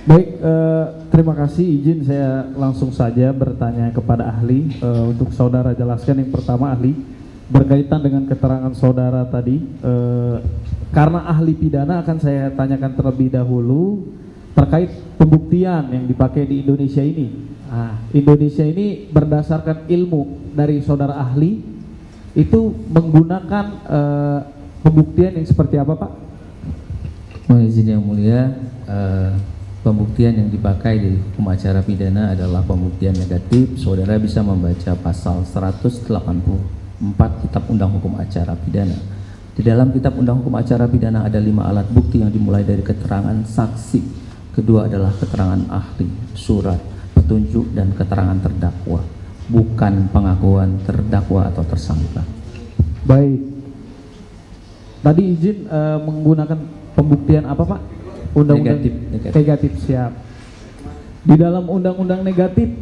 Baik, terima kasih. Izin saya langsung saja bertanya kepada ahli. Untuk saudara jelaskan yang pertama ahli berkaitan dengan keterangan saudara tadi. Karena ahli pidana akan saya tanyakan terlebih dahulu terkait pembuktian yang dipakai di Indonesia ini. Indonesia ini berdasarkan ilmu dari saudara ahli itu menggunakan pembuktian yang seperti apa, Pak? Mohon izin yang mulia, pembuktian yang dipakai di hukum acara pidana adalah pembuktian negatif. Saudara bisa membaca pasal 184 Kitab Undang Hukum Acara Pidana. Di dalam Kitab Undang Hukum Acara Pidana ada 5 alat bukti yang dimulai dari keterangan saksi, kedua adalah keterangan ahli, surat, petunjuk, dan keterangan terdakwa, bukan pengakuan terdakwa atau tersangka. Baik. Tadi izin menggunakan pembuktian apa, Pak? Undang-undang negatif, siap. Di dalam undang-undang negatif,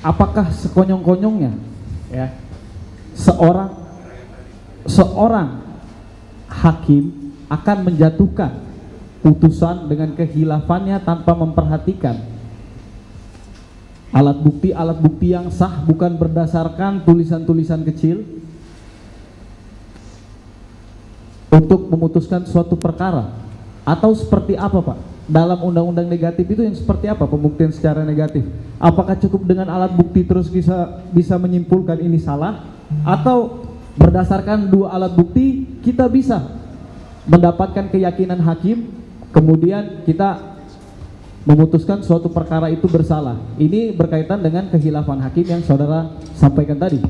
apakah sekonyong-konyongnya ya seorang hakim akan menjatuhkan putusan dengan kehilafannya tanpa memperhatikan alat bukti yang sah, bukan berdasarkan tulisan-tulisan kecil untuk memutuskan suatu perkara, atau seperti apa, Pak? Dalam undang-undang negatif itu yang seperti apa pembuktian secara negatif? Apakah cukup dengan alat bukti terus bisa menyimpulkan ini salah, atau berdasarkan 2 alat bukti kita bisa mendapatkan keyakinan hakim, kemudian kita memutuskan suatu perkara itu bersalah? Ini berkaitan dengan kehilafan hakim yang saudara sampaikan tadi.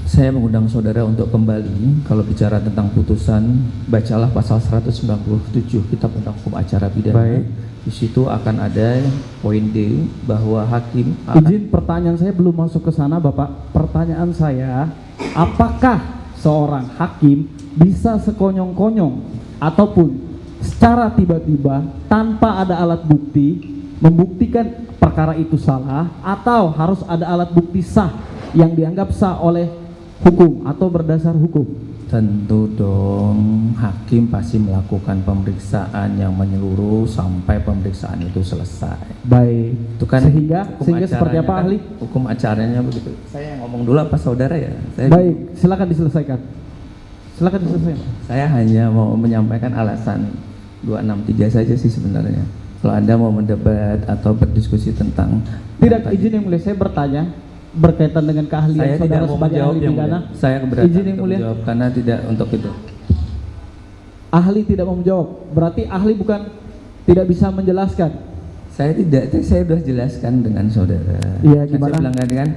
Saya mengundang saudara untuk kembali, kalau bicara tentang putusan, bacalah pasal 197 Kitab Undang Hukum Acara Pidana. Baik. Di situ akan ada poin D bahwa hakim akan... Izin, pertanyaan saya belum masuk ke sana, Bapak. Pertanyaan saya, apakah seorang hakim bisa sekonyong-konyong ataupun secara tiba-tiba tanpa ada alat bukti membuktikan perkara itu salah, atau harus ada alat bukti sah yang dianggap sah oleh hukum atau berdasar hukum? Tentu dong, hakim pasti melakukan pemeriksaan yang menyeluruh sampai pemeriksaan itu selesai. Baik. Itu kan sehingga seperti apa, kan, ahli? hukum acaranya begitu. Saya ngomong dulu apa saudara ya? Baik, silakan diselesaikan. Silakan diselesaikan. Saya hanya mau menyampaikan alasan 263 saja sih sebenarnya. Kalau Anda mau mendebat atau berdiskusi tentang... Tidak, izin yang mulia, saya bertanya berkaitan dengan keahlian saya saudara tidak mau sebagai menjawab ahli yang pidana. saya keberatan Izin yang untuk mulia, menjawab karena tidak untuk itu. Ahli tidak mau menjawab, berarti ahli bukan tidak bisa menjelaskan. Saya tidak, saya sudah jelaskan dengan saudara. Iya, Kan gimana? saya bilang kan,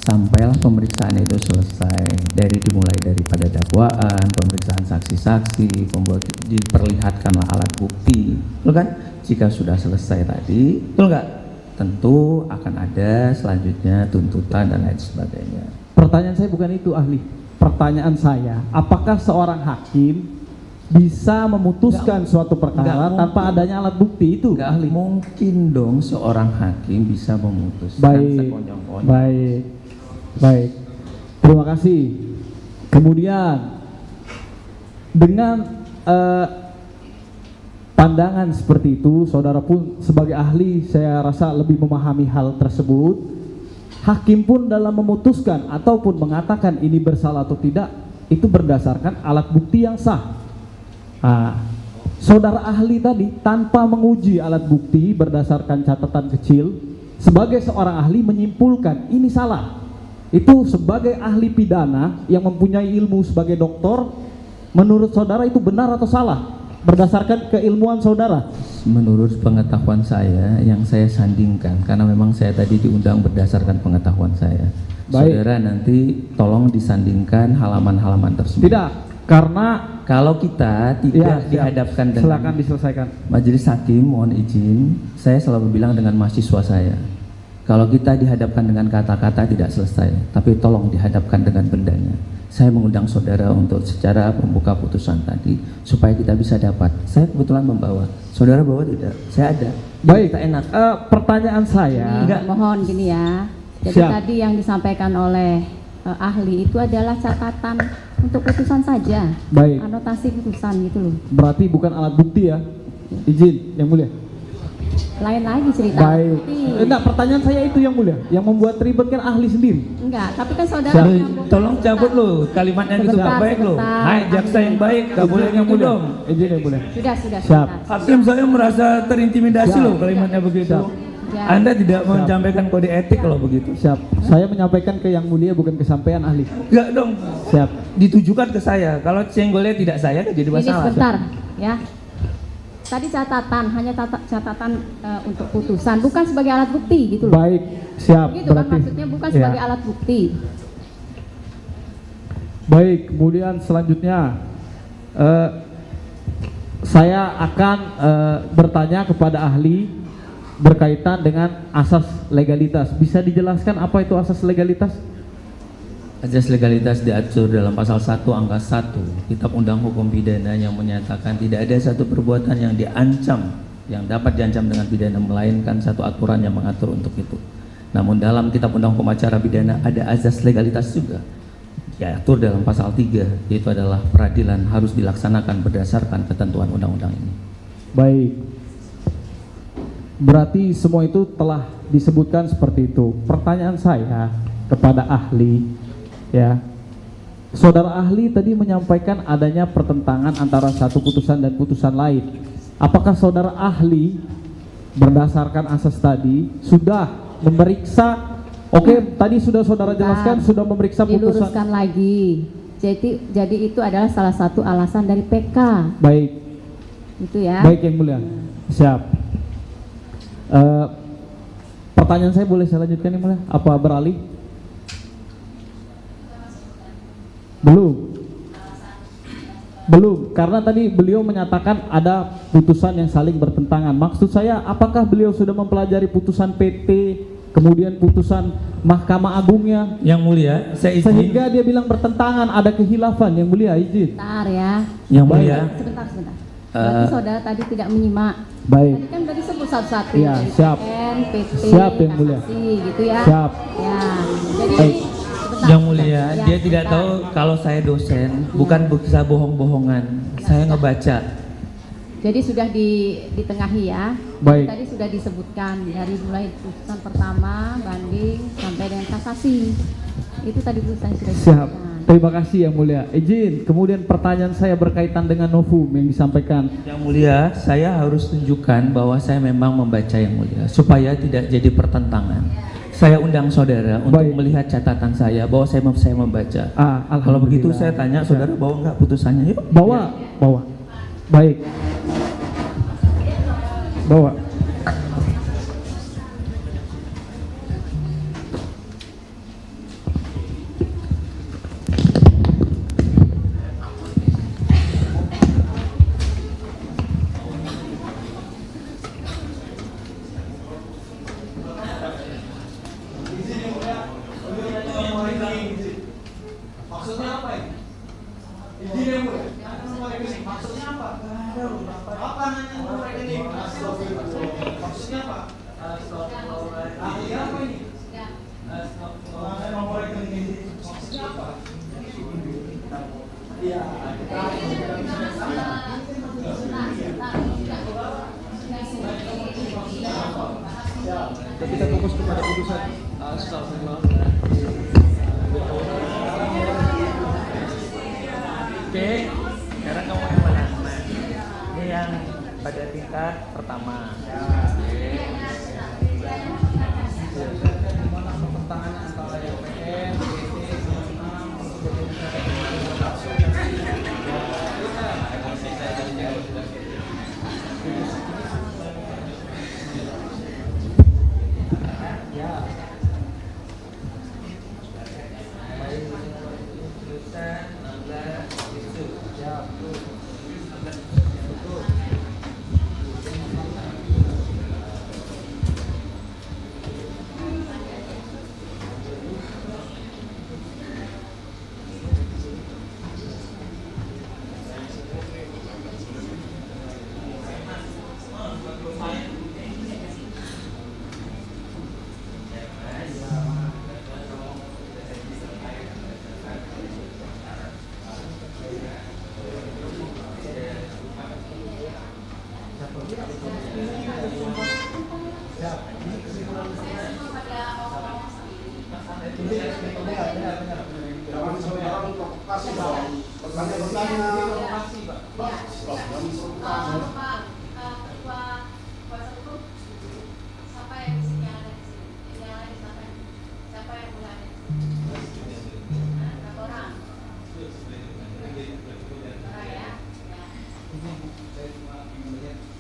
sampailah pemeriksaan itu selesai, dimulai daripada dakwaan, pemeriksaan saksi-saksi, diperlihatkanlah alat bukti, betul kan? Jika sudah selesai tadi, betul nggak? Tentu akan ada selanjutnya tuntutan dan lain sebagainya. Pertanyaan saya bukan itu, ahli. Pertanyaan saya, apakah seorang hakim bisa memutuskan suatu perkara tanpa adanya alat bukti itu, ahli? Mungkin dong seorang hakim bisa memutuskan sekonyong-konyong. Baik. Terima kasih. Kemudian dengan pandangan seperti itu, saudara pun sebagai ahli saya rasa lebih memahami hal tersebut. Hakim pun dalam memutuskan ataupun mengatakan ini bersalah atau tidak, itu berdasarkan alat bukti yang sah. Saudara ahli tadi tanpa menguji alat bukti berdasarkan catatan kecil, sebagai seorang ahli menyimpulkan ini salah. Itu sebagai ahli pidana yang mempunyai ilmu sebagai doktor, menurut saudara itu benar atau salah berdasarkan keilmuan saudara? Menurut pengetahuan saya yang saya sandingkan, karena memang saya tadi diundang berdasarkan pengetahuan saya. Baik. Saudara nanti tolong disandingkan halaman-halaman tersebut. Tidak, karena kalau kita tidak dihadapkan dengan... Silakan diselesaikan. Majelis hakim, mohon izin, saya selalu bilang dengan mahasiswa saya, kalau kita dihadapkan dengan kata-kata tidak selesai, tapi tolong dihadapkan dengan bendanya. Saya mengundang saudara untuk secara membuka putusan tadi supaya kita bisa dapat. Saya kebetulan membawa, saudara bawa tidak? Saya ada. Baik, kita enak. Pertanyaan saya. Mohon gini ya. Jadi tadi yang disampaikan oleh ahli itu adalah catatan untuk putusan saja. Baik. Anotasi putusan gitu loh. Berarti bukan alat bukti ya? Izin, Yang Mulia. Lain lagi cerita. Baik. Bukti. Enggak, pertanyaan saya itu Yang Mulia. Yang membuat ribet kan ahli sendiri. Enggak, tapi kan saudara Siap. menyambung- Tolong cabut lo kalimatnya itu Sebentar, nggak baik lo. sebentar. Hai jaksa yang baik, nggak boleh Yang gitu Mulia. dong. Izin Yang Mulia. Sudah, Siap. sebentar. Hakim saya merasa terintimidasi Siap. loh kalimatnya begitu. Siap. Ya. Anda tidak menyampaikan kode etik kalau begitu. Siap. Saya menyampaikan ke Yang Mulia bukan ke sampean ahli. Enggak dong. Siap. Ditujukan ke saya. Kalau senggolnya tidak saya kan jadi Ini masalah. sebentar, ya. Tadi catatan, hanya catatan untuk putusan, bukan sebagai alat bukti gitu loh. Baik. Siap. Begitu kan Berarti. maksudnya, bukan Ya. sebagai alat bukti. Baik. Kemudian selanjutnya saya akan bertanya kepada ahli berkaitan dengan asas legalitas. Bisa dijelaskan apa itu asas legalitas? Asas legalitas diatur dalam pasal 1 angka 1 Kitab Undang Hukum Pidana yang menyatakan tidak ada satu perbuatan yang diancam yang dapat diancam dengan pidana melainkan satu aturan yang mengatur untuk itu. Namun dalam Kitab Undang Hukum Acara Pidana ada asas legalitas juga diatur dalam pasal 3, yaitu adalah peradilan harus dilaksanakan berdasarkan ketentuan undang-undang ini. Baik. Berarti semua itu telah disebutkan seperti itu. Pertanyaan saya kepada ahli, ya, saudara ahli tadi menyampaikan adanya pertentangan antara satu putusan dan putusan lain. Apakah saudara ahli berdasarkan asas tadi sudah memeriksa? Oke, tadi sudah saudara jelaskan sudah memeriksa putusan. Diluruskan lagi. Jadi itu adalah salah satu alasan dari PK. Baik, Itu ya. baik Yang Mulia. Siap. Pertanyaan saya boleh saya lanjutkan Yang Mulia? Apa beralih? Belum, karena tadi beliau menyatakan ada putusan yang saling bertentangan. Maksud saya, apakah beliau sudah mempelajari putusan PT, kemudian putusan Mahkamah Agungnya, Yang Mulia, saya izin. sehingga dia bilang bertentangan, ada khilafan? Yang Mulia, izin. Sebentar ya. Yang Mulia, Sebentar. Berarti saudara tadi tidak menyimak. Baik, Tadi kan tadi sebut satu-satu. Iya, dari siap. PN, PT, Siap, Yang Mulia. kasasi, gitu ya. siap. Ya. Jadi Baik. sebentar, Yang Mulia, Ya, dia tidak sebentar. tahu kalau saya dosen, bukan bisa bohong-bohongan. Saya ngebaca. Jadi sudah ditengahi ya. Baik. Tadi sudah disebutkan dari mulai putusan pertama, banding sampai dengan kasasi. Itu tadi putusan yang sudah Siap. disebutkan. Terima kasih Yang Mulia. Izin, kemudian pertanyaan saya berkaitan dengan novum yang disampaikan. Yang Mulia, saya harus tunjukkan bahwa saya memang membaca Yang Mulia supaya tidak jadi pertentangan. Saya undang saudara untuk Baik. melihat catatan saya bahwa saya membaca. Kalau begitu Alhamdulillah. saya tanya saudara bawa nggak putusannya yuk. Bawa, bawa. Baik. Bawa. Kita fokus kepada putusan. Oke, sekarang kamu yang mana? Ini yang pada tingkat pertama.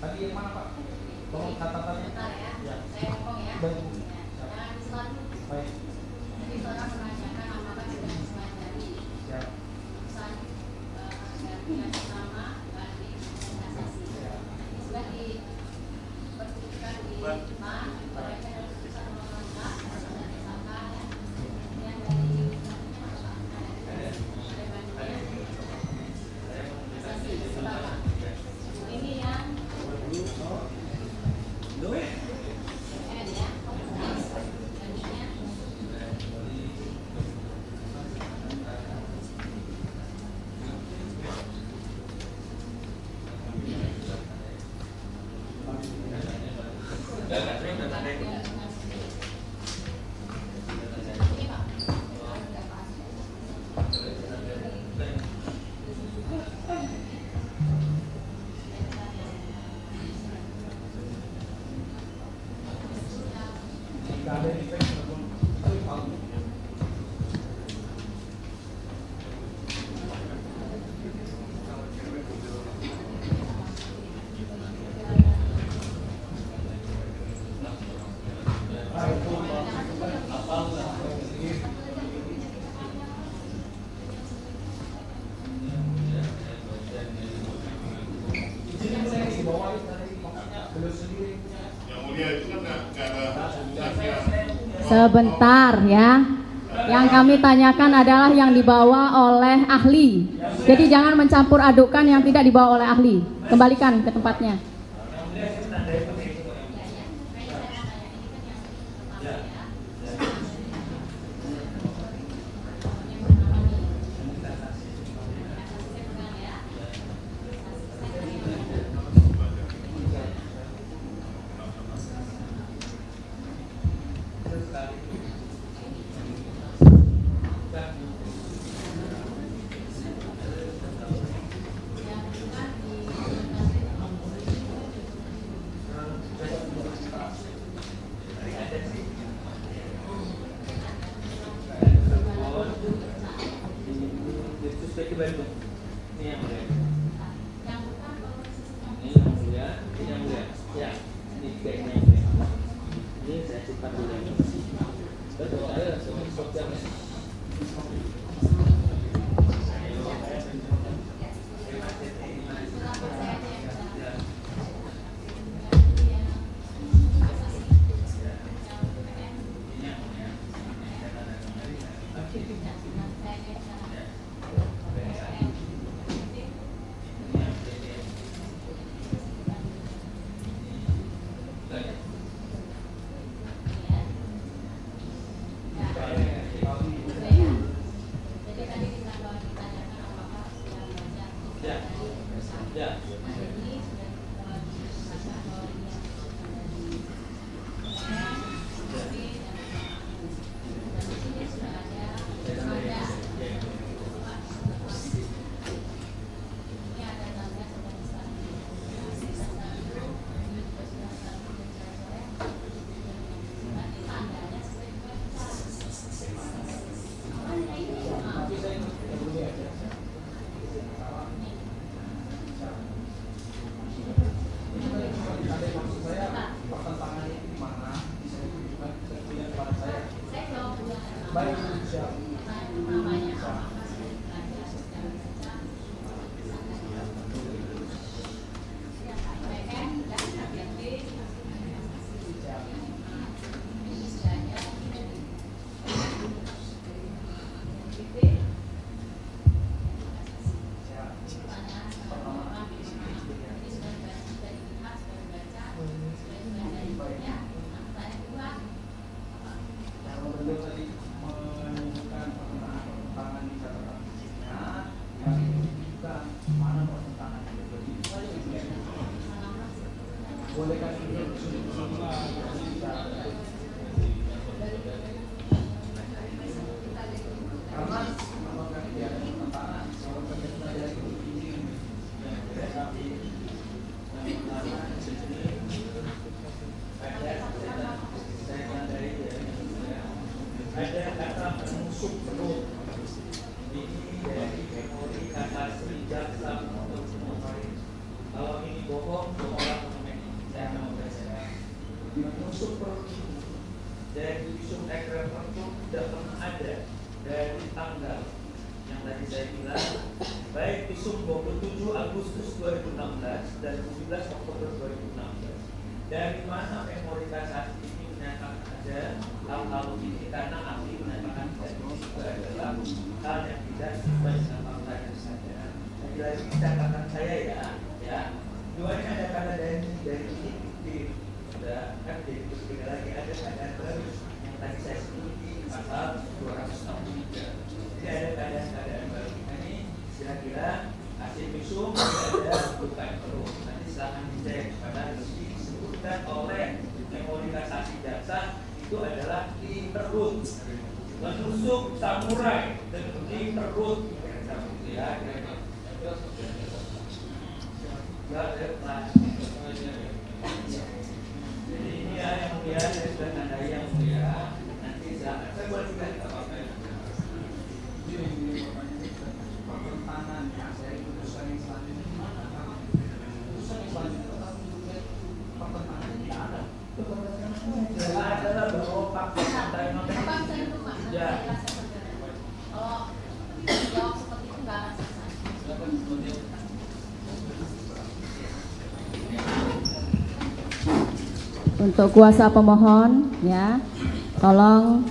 Tadi yang mana Pak? Tolong catatannya. Ya. Saya ngomong ya. Jangan diselatu. Baik. Jadi seorang menanyakan apakah tidak diselajari. Siap. Ganti nama, ganti kasasi. Ini sudah diperhatikan di depan. Mereka harus bisa menolak dan disangka ya. Yang dari ini yang sebentar ya. Yang kami tanyakan adalah yang dibawa oleh ahli. Jadi jangan mencampur adukkan yang tidak dibawa oleh ahli. Kembalikan ke tempatnya. Ini saya cepat dulu. Ada kata menusuk perut. Ini dari memori kasasi jaksa penuntut umum. Kalau ini bohong, bohonglah teman-teman. Saya mau baca. Menusuk perut dari visum et repertum tidak pernah ada dari tanggal yang tadi saya bilang, baik visum 27 Agustus 2016 dan 17 Oktober 2016. Dari mana memori kasasi ini menyatakan ada hal-hal ini, karena ahli menyatakan itu adalah hal yang tidak sesuai dengan fakta yang ada. Lagi catatan saya ya, duanya ada kata dari ini sudah kan jadi sekali lagi ada keadaan baru yang tadi saya sebut di pasal 263. Jadi ada keadaan baru. Ini kira-kira hasil visum ada bukan perut. Nanti silahkan dicek pada disebutkan oleh memori kasasi jaksa itu adalah di perut, menusuk samurai di perut. Ya, jadi ini ya yang mulia, saya sudah tandai yang mulia. Nanti saya boleh juga apa-apa. Pertentangan dari putusan yang selanjutnya mana? Putusan yang selanjutnya pertentangan tidak ada. Adalah bahwa fakta ya. Kalau jawab seperti itu nggak akan selesai. Untuk kuasa pemohon, ya, tolong